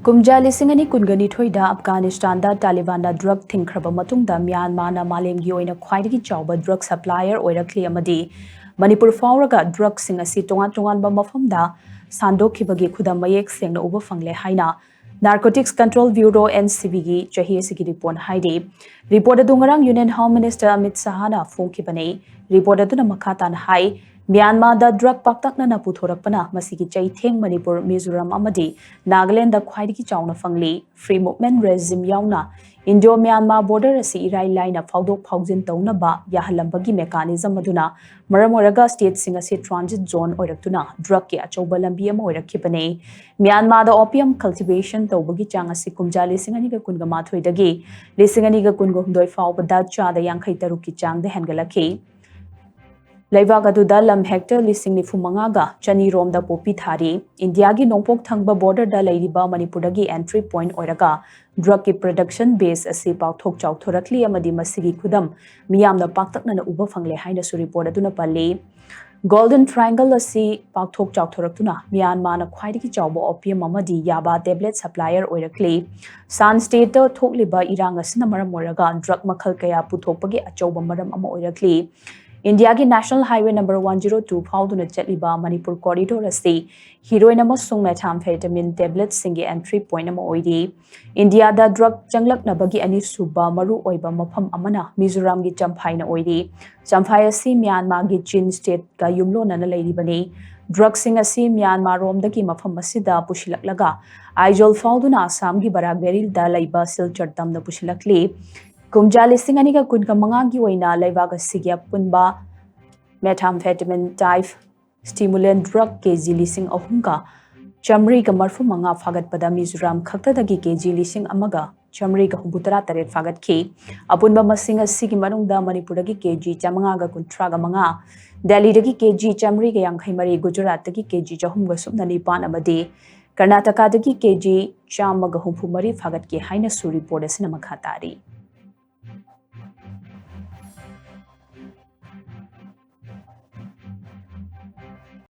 Kumja lisingani kungani thoida Afghanistan da Taliban da drug thingkraba matungda Myanmar na malemgi oina khwaidagi chawba drug supplier oirakli amadi Manipur Phaoraga drug singasi tongan ba mafamda sandokhibagi khudam mayek sengna uba fangle haina Narcotics Control Bureau NCB gi chahi sigi report haidi report adungarang Union Home Minister Amit Sahana phongkibane report aduna makhatan hai Myanmar da drug paktakna na puthorakpana masigi chaitheng Manipur Mizoram amadi Nagaland da khwaidagi chawna fangli free movement regime yauna Indo Myanmar border asi irai laina phawdok phawjin tawna ba yahalambagi mechanism aduna maramoraga state singa si transit zone oiraktuna drug ki achauba lambi ama oirakhibane Myanmar da opium cultivation tawbagi changa si kumjali singani ga kunga mathoi dagi lisingani ga kunga humdoi fawba da cha da yankhai taruk ki chang de hengalaki Laivagadu lam hector lising ni fumanga chani rom da popi thari India gi nongpok thangba border da lairiba Manipur gi entry point oiraga drug ki production base asi pauthok chaw thorakli amadi masigi khudam miyamna paktakna na uba fangle haina su report aduna palle Golden Triangle asi pauthok chaw thoraktuna Myanmar na khwaidagi chawba opium amadi yaba tablet supplier oirakli San state to thokliba irang asina maram oraga drug makhal kaya puthokpagi achawba maram ama oirakli India ki National Highway number 102 Phauduna Chatliba Manipur corridor asi heroin amasung methamphetamine tablets singi entry point ama oidi India da drug changlak na bagi ani suba maru oiba mafam amana Mizoram gi Champhai na oidi Champhai asi Myanmar gi Chin state ka yumlo na lairi bani drug sing asi Myanmar rom dagi mafam asida pushilaklaga Aizol Phauduna Assam gi Baragberil da laiba Silchar tam na pushilakli Kumjali singani ka kun ka mga giwayna laivaga sigya punba methamphetamine type stimulant drug kg lising ahunka chamri ka marfu mga fagat pada Mizoram khakta dagi kg lising amaga chamri ka humbutara taret fagat ki apunba masinga sigi manungda Manipur dagi kg chamanga ga kuntra ga mga Delhi dagi kg chamri ga yankhai mari Gujarat dagi kg jahum ga sumna nipan amadi Karnataka dagi kg chamaga humpu mari fagat ki haina su report asina makhatari